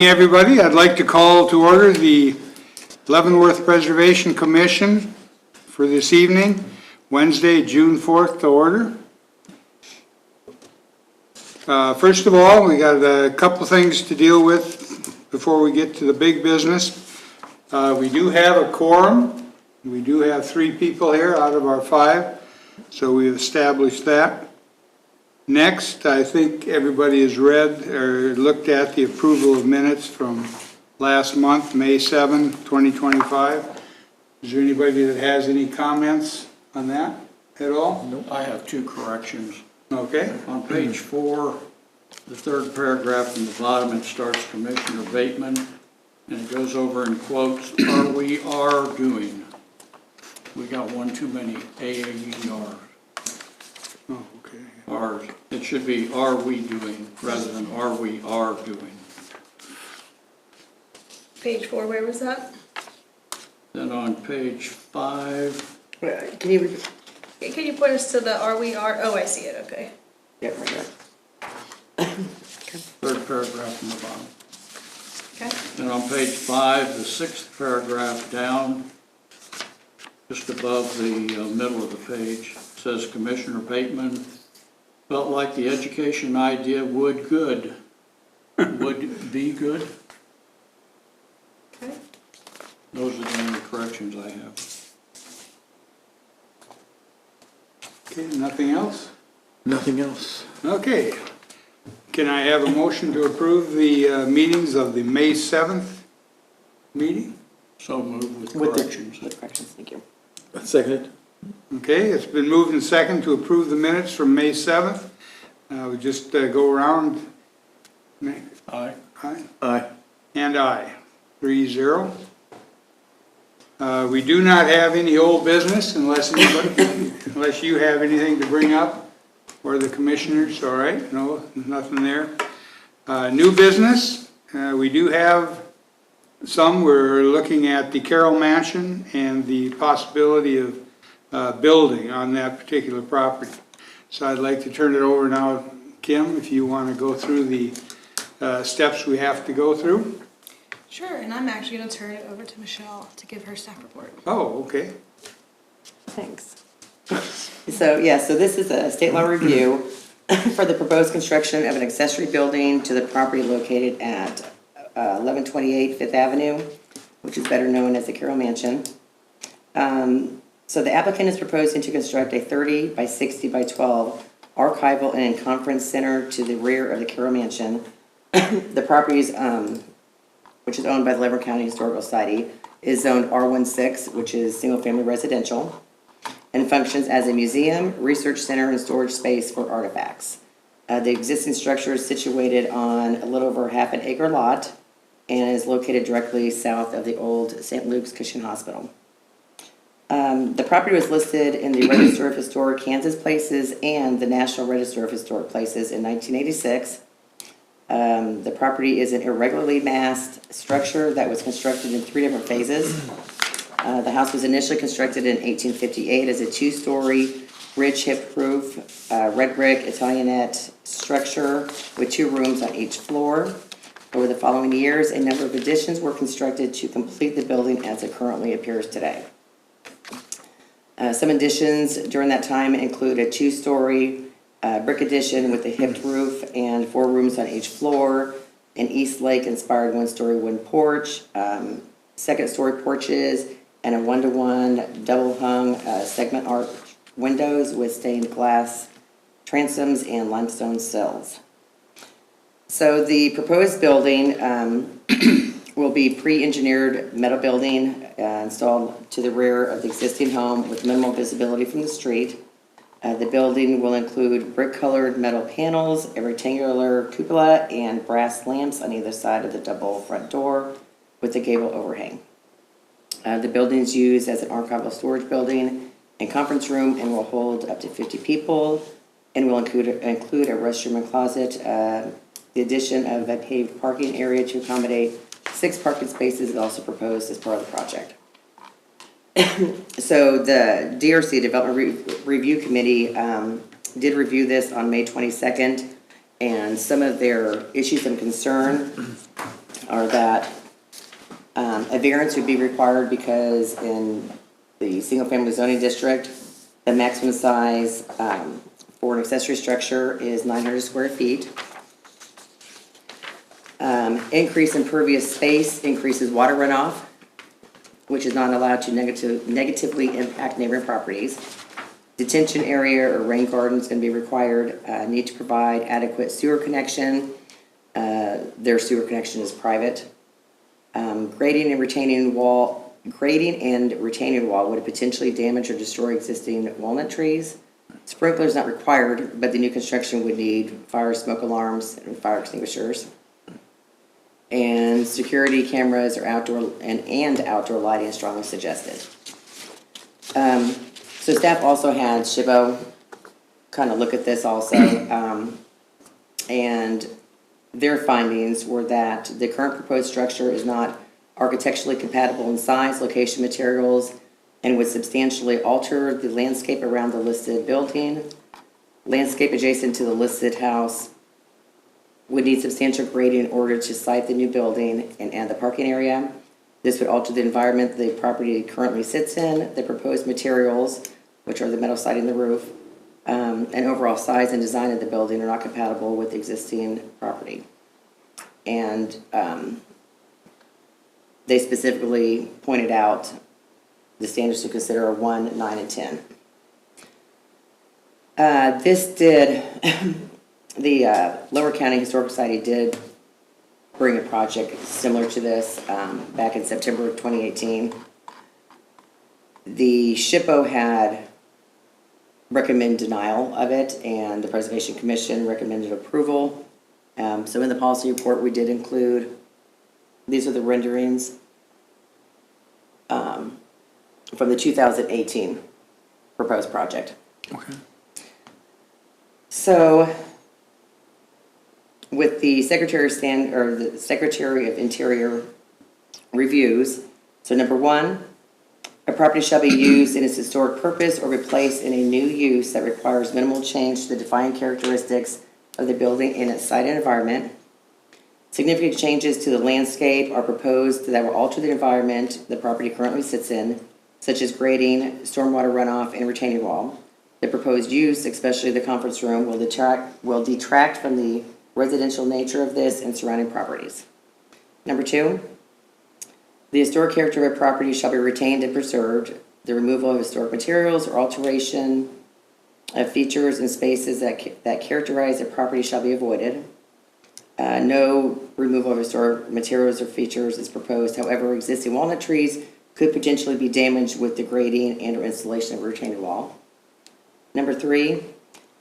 Hey everybody, I'd like to call to order the Leavenworth Preservation Commission for this evening, Wednesday, June 4th to order. First of all, we got a couple things to deal with before we get to the big business. We do have a quorum. We do have 3 people here out of our 5, so we've established that. Next, I think everybody has read or looked at the approval of minutes from last month, May 7, 2025. Is there anybody that has any comments on that at all? Nope. I have 2 corrections. Okay. On page 4, the 3rd paragraph from the bottom, it starts Commissioner Bateman, and it goes over in quotes, are doing. We got one too many A-A-E-R. Oh, okay. Are, it should be are we doing rather than are we are doing. Page 4, where was that? Then on page 5, Can you repeat? Can you point us to the are we are? Oh, I see it, okay. Yeah, right there. 3rd paragraph from the bottom. Okay. Then on page 5, the 6th paragraph down, just above the middle of the page, says Commissioner Bateman felt like the education idea would be good. Okay. Those are the only corrections I have. Okay, nothing else? Nothing else. Okay. Can I have a motion to approve the meetings of the May 7th meeting? So moved with With corrections. With corrections, thank you. Seconded. Okay, it's been moved and second to approve the minutes from May 7th. We just go around. Aye. Aye. Aye. And aye. 3-0. We do not have any old business unless you have anything to bring up, or the commissioners. All right, no, nothing there. New business, we do have some. We're looking at the Carroll Mansion and the possibility of building on that particular property. So I'd like to turn it over now, Kim, if you want to go through the steps we have to go through. Sure, and I'm actually going to turn it over to Michelle to give her staff report. Oh, okay. Thanks. So this is a state law review for the proposed construction of an accessory building to the property located at 1128 Fifth Avenue, which is better known as the Carroll Mansion. So the applicant is proposing to construct a 30 by 60 by 12 archival and conference center to the rear of the Carroll Mansion. The property is, which is owned by the Leavenworth County Historical Society, is zoned R16, which is single-family residential, and functions as a museum, research center, and storage space for artifacts. The existing structure is situated on a little over half an acre lot and is located directly south of the old St. Luke's Christian Hospital. The property was listed in the Register of Historic Kansas Places and the National Register of Historic Places in 1986. The property is an irregularly massed structure that was constructed in 3 different phases. The house was initially constructed in 1858 as a 2-story ridge hip roof, red brick Italianate structure with 2 rooms on each floor. Over the following years, a number of additions were constructed to complete the building as it currently appears today. Some additions during that time include a 2-story brick addition with a hipped roof and 4 rooms on each floor, an East Lake inspired 1-story wooden porch, 2nd-story porches, and a 1-to-1 double hung segment arch windows with stained glass transoms and limestone sills. So the proposed building will be pre-engineered metal building installed to the rear of the existing home with minimal visibility from the street. The building will include brick-colored metal panels, a rectangular cupola, and brass lamps on either side of the double front door with a gable overhang. The building is used as an archival storage building and conference room and will hold up to 50 people and will include a restroom and closet. The addition of a paved parking area to accommodate 6 parking spaces is also proposed as part of the project. So the DRC, Development Review Committee, did review this on May 22nd, and some of their issues and concern are that a variance would be required because in the single-family zoning district, the maximum size for an accessory structure is 900 square feet. Increase in impervious space increases water runoff, which is not allowed to negatively impact neighboring properties. Detention area or rain garden is going to be required, need to provide adequate sewer connection. Their sewer connection is private. Grading and retaining wall would potentially damage or destroy existing walnut trees. Sprinklers not required, but the new construction would need fire smoke alarms and fire extinguishers. And security cameras or outdoor lighting is strongly suggested. So staff also had SHPO kind of look at this also, and their findings were that the current proposed structure is not architecturally compatible in size, location, materials, and would substantially alter the landscape around the listed building. Landscape adjacent to the listed house would need substantial grading in order to site the new building and add the parking area. This would alter the environment the property currently sits in. The proposed materials, which are the metal siding and the roof, and overall size and design of the building are not compatible with the existing property. And they specifically pointed out the standards to consider are 1, 9, and 10. The Lower County Historical Society did bring a project similar to this back in September of 2018. The SHPO had recommended denial of it, and the Preservation Commission recommended approval. So in the policy report, we did include, these are the renderings from the 2018 proposed project. Okay. So with the Secretary of Interior reviews, so number 1, a property shall be used in its historic purpose or replaced in a new use that requires minimal change to the defining characteristics of the building and its site and environment. Significant changes to the landscape are proposed that will alter the environment the property currently sits in, such as grading, stormwater runoff, and retaining wall. The proposed use, especially the conference room, will detract from the residential nature of this and surrounding properties. Number 2, the historic character of a property shall be retained and preserved. The removal of historic materials or alteration of features and spaces that characterize a property shall be avoided. No removal of historic materials or features is proposed. However, existing walnut trees could potentially be damaged with the grading and or installation of a retaining wall. Number 3,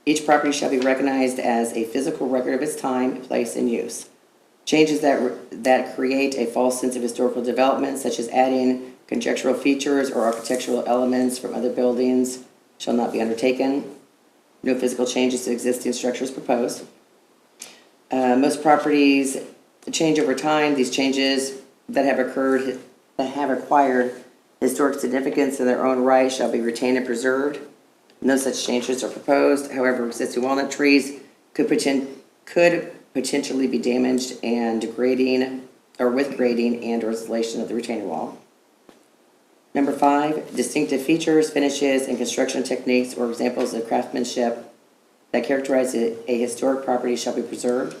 each property shall be recognized as a physical record of its time, place, and use. Changes that create a false sense of historical development, such as adding conjectural features or architectural elements from other buildings, shall not be undertaken. No physical changes to existing structures proposed. Most properties change over time. These changes that have acquired historic significance in their own right shall be retained and preserved. No such changes are proposed. However, existing walnut trees could potentially be damaged and with grading and or installation of the retaining wall. Number 5, distinctive features, finishes, and construction techniques or examples of craftsmanship that characterize a historic property shall be preserved.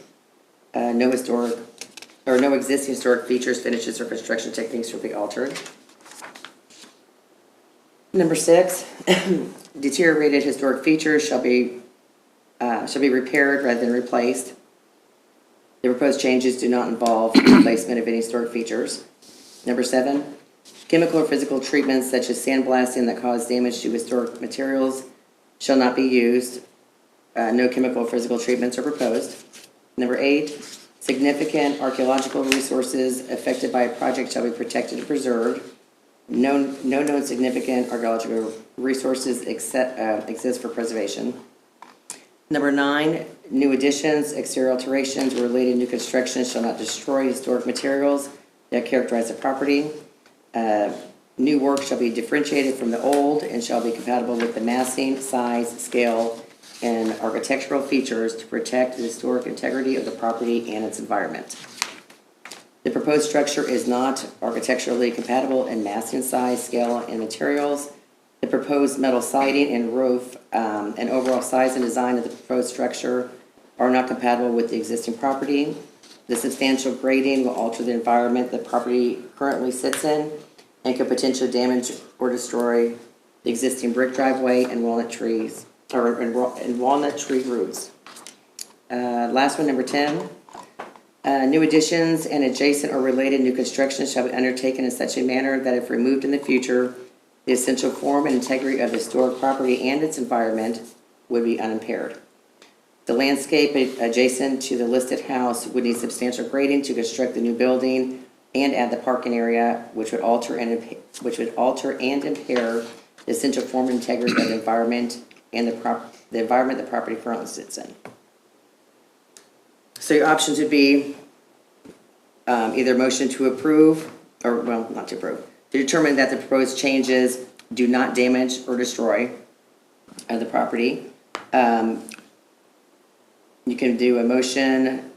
No existing historic features, finishes, or construction techniques will be altered. Number 6, deteriorated historic features shall be repaired rather than replaced. The proposed changes do not involve replacement of any historic features. Number 7, chemical or physical treatments such as sandblasting that cause damage to historic materials shall not be used. No chemical or physical treatments are proposed. Number 8, significant archaeological resources affected by a project shall be protected and preserved. No known significant archaeological resources exist for preservation. Number 9, new additions, exterior alterations, or related new construction shall not destroy historic materials that characterize the property. New work shall be differentiated from the old and shall be compatible with the massing, size, scale, and architectural features to protect the historic integrity of the property and its environment. The proposed structure is not architecturally compatible in mass and size, scale, and materials. The proposed metal siding and roof and overall size and design of the proposed structure are not compatible with the existing property. The substantial grading will alter the environment the property currently sits in and could potentially damage or destroy the existing brick driveway and walnut trees, and walnut tree roots. Last one, number 10. New additions and adjacent or related new construction shall be undertaken in such a manner that if removed in the future, the essential form and integrity of the historic property and its environment would be unimpaired. The landscape adjacent to the listed house would need substantial grading to construct the new building and add the parking area, which would alter and impair the essential form and integrity of the environment and the environment the property currently sits in. So your options would be either motion to approve, or, well, not to approve, to determine that the proposed changes do not damage or destroy the property. You can do a motion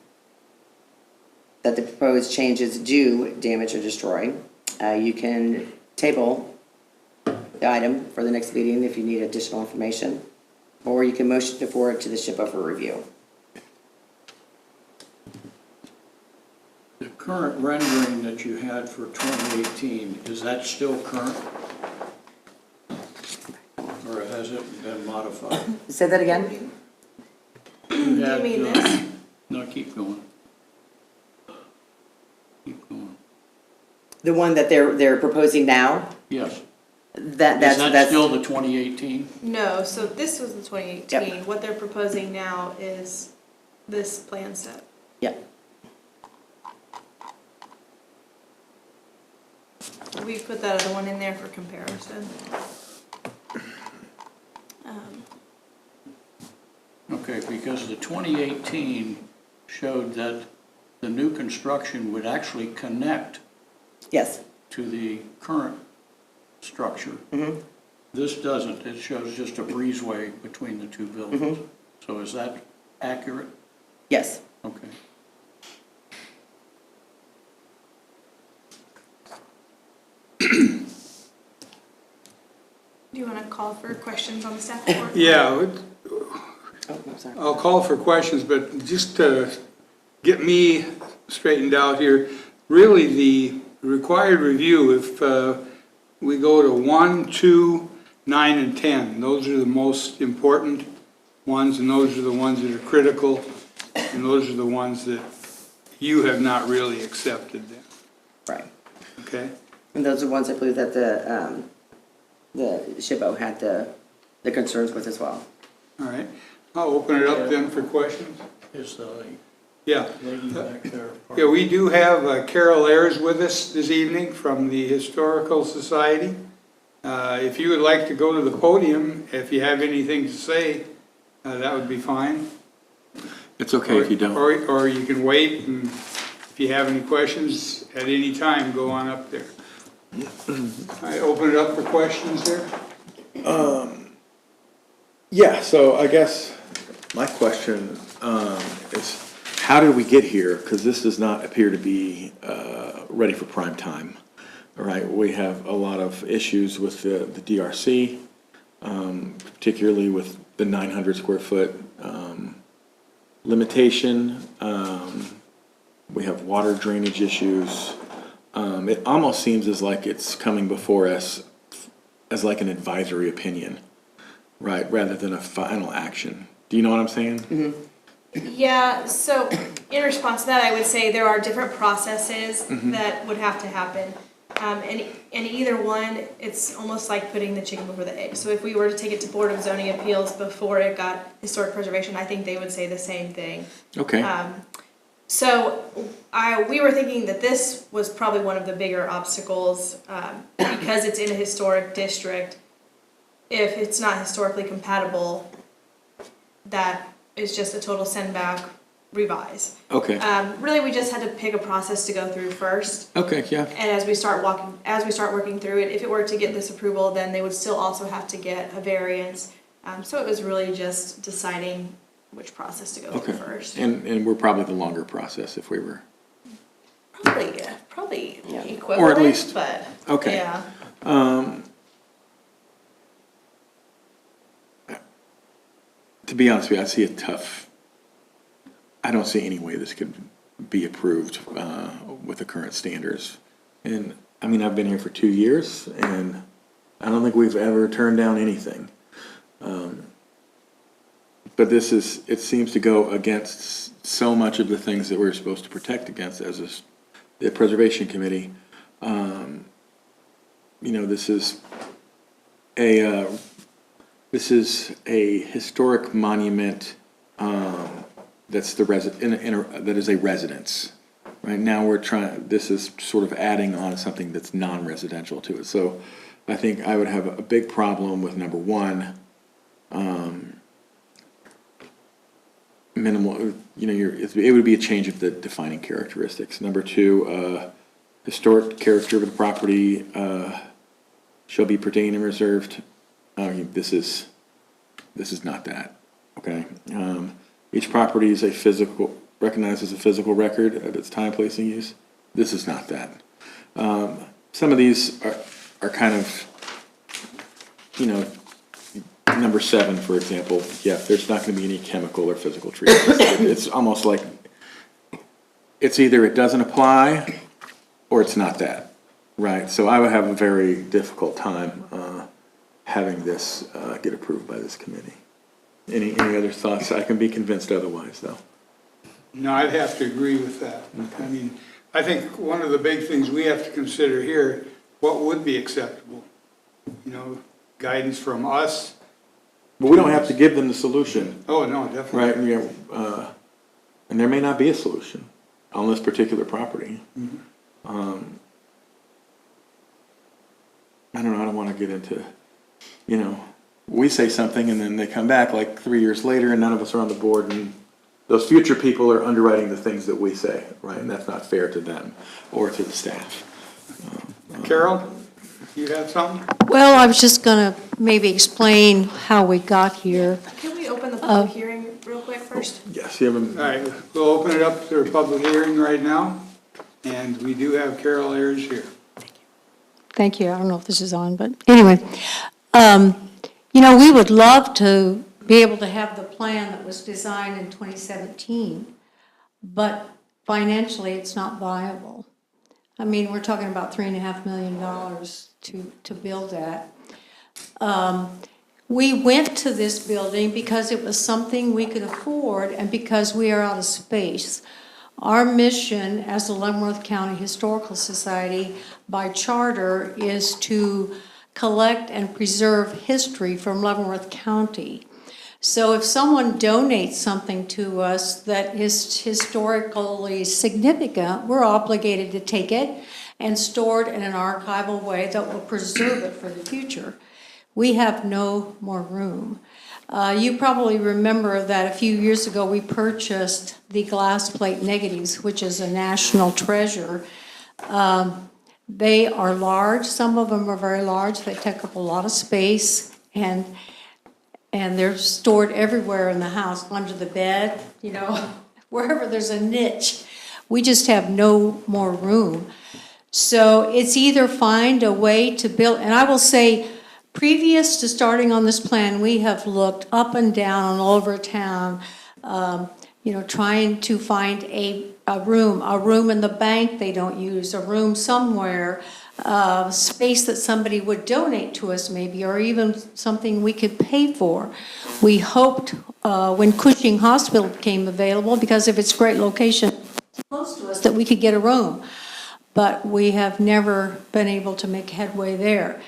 that the proposed changes do damage or destroy. You can table the item for the next meeting if you need additional information, or you can motion to forward to the SHPO for review. The current rendering that you had for 2018, is that still current? Or has it been modified? Say that again? You had, mean this? No, keep going. Keep going. The one that they're proposing now? Yes. Is That's that still the 2018? No, so this was the 2018. What they're proposing now is this plan set. Yep. We put that other one in there for comparison. Okay, because the 2018 showed that the new construction would actually connect Yes. to the current structure. Mm-hmm. This doesn't, it shows just a breezeway between the two buildings. Mm-hmm. So is that accurate? Yes. Okay. Do you want to call for questions on the staff report? Yeah, Oh, I'm sorry. I'll call for questions, but just to get me straightened out here, really the required review, if we go to 1, 2, 9, and 10, those are the most important ones, and those are the ones that are critical, and those are the ones that you have not really accepted then, Right. okay? And those are ones I believe that the SHPO had the concerns with as well. All right, I'll open it up then for questions. Is the Yeah. lady back there? Yeah, we do have Carol Ayers with us this evening from the Historical Society. If you would like to go to the podium, if you have anything to say, that would be fine. It's okay if you don't. Or you can wait, and if you have any questions at any time, go on up there. I open it up for questions here. Yeah, so I guess my question is, how did we get here? Because this does not appear to be ready for prime time. All right, we have a lot of issues with the DRC, particularly with the 900 square foot limitation. We have water drainage issues. It almost seems as like it's coming before us as like an advisory opinion, right, rather than a final action. Do you know what I'm saying? Mm-hmm. Yeah, so in response to that, I would say there are different processes that would have to happen. And either one, it's almost like putting the chicken before the egg. So if we were to take it to Board of Zoning Appeals before it got historic preservation, I think they would say the same thing. Okay. So we were thinking that this was probably one of the bigger obstacles because it's in a historic district. If it's not historically compatible, that is just a total send back, revise. Okay. Really, we just had to pick a process to go through first. Okay, yeah. And as we start working through it, if it were to get this approval, then they would still also have to get a variance. So it was really just deciding which process to go Okay. through first. And we're probably the longer process if we were. Probably Yeah. equivalent, Or at least- but, okay. yeah. To be honest with you, I see I don't see any way this could be approved with the current standards. And, I mean, I've been here for 2 years, and I don't think we've ever turned down anything. But it seems to go against so much of the things that we're supposed to protect against as the Preservation Committee. This is a historic monument that's that is a residence. Right now, this is sort of adding on something that's non-residential to it. So I think I would have a big problem with number one, minimal, it would be a change of the defining characteristics. Number two, historic character of the property shall be pertained and reserved. This is not that, okay? Each property is recognized as a physical record of its time, place, and use. This is not that. Some of these are kind of, number 7, for example, yeah, there's not gonna be any chemical or physical treatment. It's almost like, it's either it doesn't apply, or it's not that, right? So I would have a very difficult time having this get approved by this committee. Any other thoughts? I can be convinced otherwise, though. No, I'd have to agree with that. I mean, I think one of the big things we have to consider here, what would be acceptable? Guidance from us. But we don't have to give them the solution, Oh, no, definitely. right? And there may not be a solution on this particular property. I don't know, I don't want to get into, we say something and then they come back like 3 years later and none of us are on the board, and those future people are underwriting the things that we say, right? And that's not fair to them or to the staff. Carol, you have something? Well, I was just going to maybe explain how we got here. Can we open the public hearing real quick first? Yes, you have All right, we'll open it up to a public hearing right now, and we do have Carol Ayers here. Thank you. I don't know if this is on, but anyway. We would love to be able to have the plan that was designed in 2017, but financially, it's not viable. I mean, we're talking about $3.5 million to build that. We went to this building because it was something we could afford and because we are out of space. Our mission as the Leavenworth County Historical Society by charter is to collect and preserve history from Leavenworth County. So if someone donates something to us that is historically significant, we're obligated to take it and store it in an archival way that will preserve it for the future. We have no more room. You probably remember that a few years ago we purchased the glass plate negatives, which is a national treasure. They are large. Some of them are very large. They take up a lot of space, and they're stored everywhere in the house, under the bed, wherever there's a niche. We just have no more room. So it's either find a way to build, and I will say, previous to starting on this plan, we have looked up and down all over town, trying to find a room in the bank they don't use, a room somewhere, space that somebody would donate to us maybe, or even something we could pay for. We hoped when Cushing Hospital became available, because of its great location close to us, that we could get a room. But we have never been able to make headway there.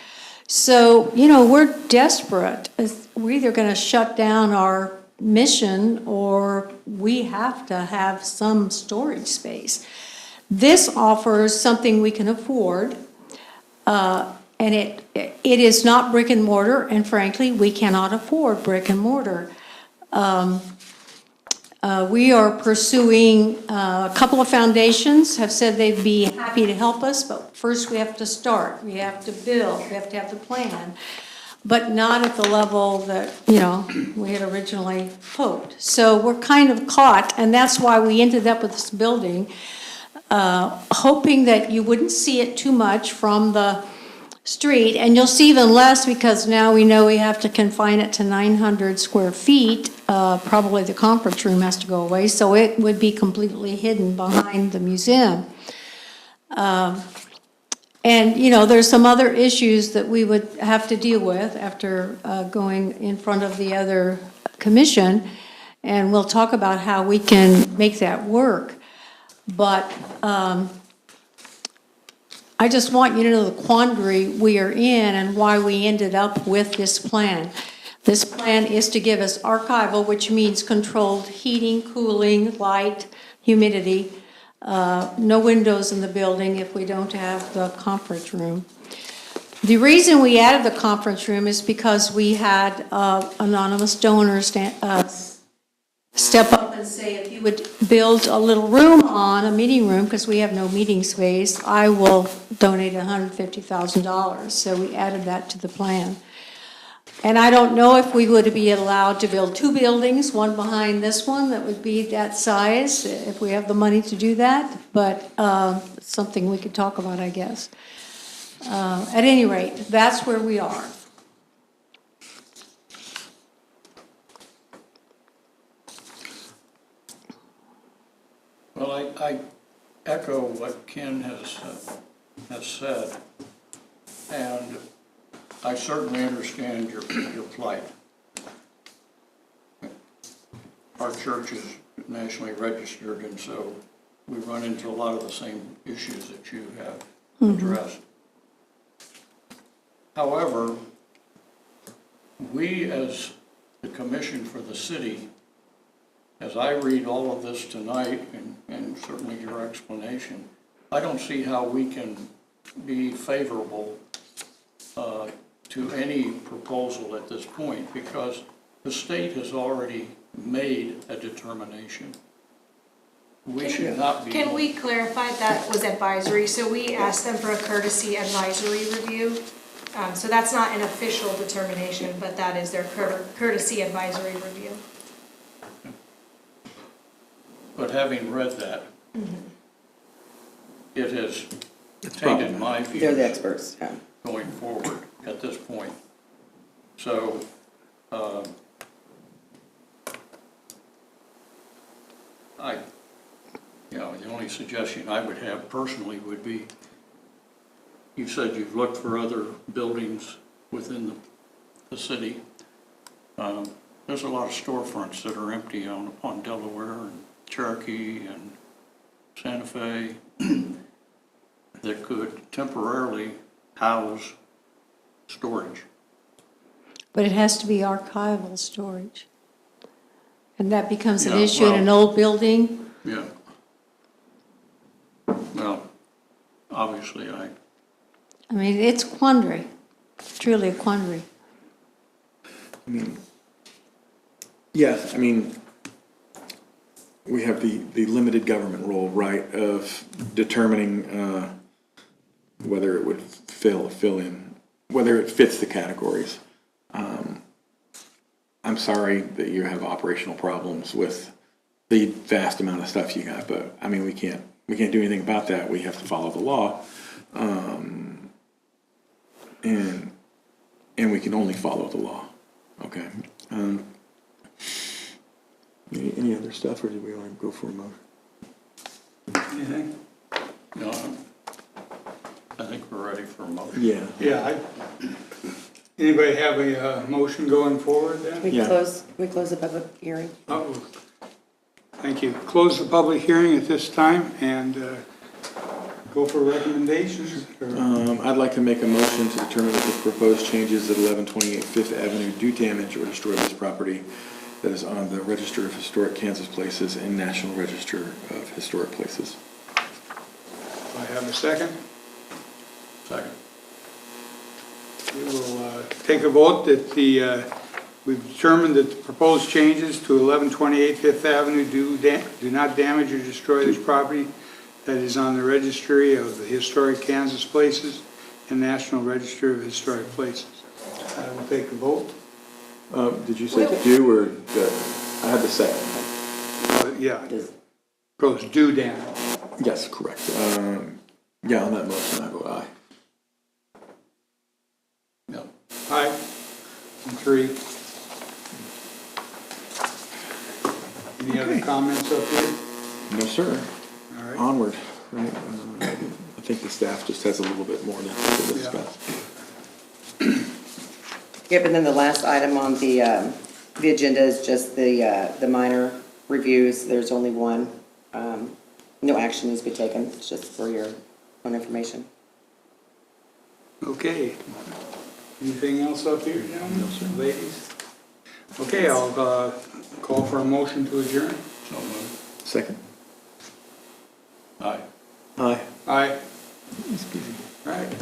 So, we're desperate. We're either going to shut down our mission or we have to have some storage space. This offers something we can afford, and it is not brick and mortar, and frankly, we cannot afford brick and mortar. We are pursuing, a couple of foundations have said they'd be happy to help us, but first we have to start. We have to build, we have to have the plan, but not at the level that, we had originally hoped. So we're kind of caught, and that's why we ended up with this building. hoping that you wouldn't see it too much from the street, and you'll see even less because now we know we have to confine it to 900 square feet. Probably the conference room has to go away, so it would be completely hidden behind the museum. And, you know, there's some other issues that we would have to deal with after going in front of the other commission, and we'll talk about how we can make that work. But I just want you to know the quandary we are in and why we ended up with this plan. This plan is to give us archival, which means controlled heating, cooling, light, humidity, no windows in the building if we don't have the conference room. The reason we added the conference room is because we had anonymous donors step up and say, if you would build a little room on, a meeting room, because we have no meeting space, I will donate $150,000. So we added that to the plan. And I don't know if we would be allowed to build two buildings, one behind this one that would be that size, if we have the money to do that, but it's something we could talk about, I guess. At any rate, that's where we are. Well, I echo what Ken has said, and I certainly understand your plight. Our church is nationally registered, and so we run into a lot of the same issues that you have addressed. However, we as the commission for the city, as I read all of this tonight, and certainly your explanation, I don't see how we can be favorable to any proposal at this point, because the state has already made a determination. We should not be. Can we clarify that was advisory? So we asked them for a courtesy advisory review. So that's not an official determination, but that is their courtesy advisory review. But having read that, it has tainted my views. They're the experts, yeah. Going forward at this point. So, the only suggestion I would have personally would be, you said you've looked for other buildings within the city. There's a lot of storefronts that are empty on Delaware and Cherokee and Santa Fe that could temporarily house storage. But it has to be archival storage. And that becomes an Yeah, issue in an well- old building. Yeah. Well, obviously I mean, it's a quandary, truly a quandary. I mean, yes, I mean, we have the limited government role, right, of determining whether it would fill in, whether it fits the categories. I'm sorry that you have operational problems with the vast amount of stuff you got, but I mean, we can't do anything about that. We have to follow the law, and we can only follow the law. Okay. Any other stuff, or do we want to go for a motion? Anything? No, I think we're ready for a motion. Yeah. Yeah, anybody have a motion going forward then? We Yeah. close the public hearing. Oh, thank you. Close the public hearing at this time and go for recommendations. I'd like to make a motion to determine that the proposed changes at 1128 Fifth Avenue do damage or destroy this property that is on the Register of Historic Kansas Places and National Register of Historic Places. I have a second. Second. We will take a vote that we've determined that the proposed changes to 1128 Fifth Avenue do not damage or destroy this property that is on the Registry of the Historic Kansas Places and National Register of Historic Places. I will take a vote. Did you say to do or I had the second. Yeah, goes do damage. Yes, correct. Yeah, on that motion, I vote aye. Yep. Aye. And 3. Any other comments up here? No, sir. All right. Onward, right? I think the staff just has a little bit more to discuss. Yep, and then the last item on the agenda is just the minor reviews. There's only one. No action needs to be taken. It's just for your own information. Okay. Anything else up here, gentlemen? Ladies? Okay, I'll call for a motion to adjourn. So moved. Second. Aye. Aye. Aye. It's busy. Right.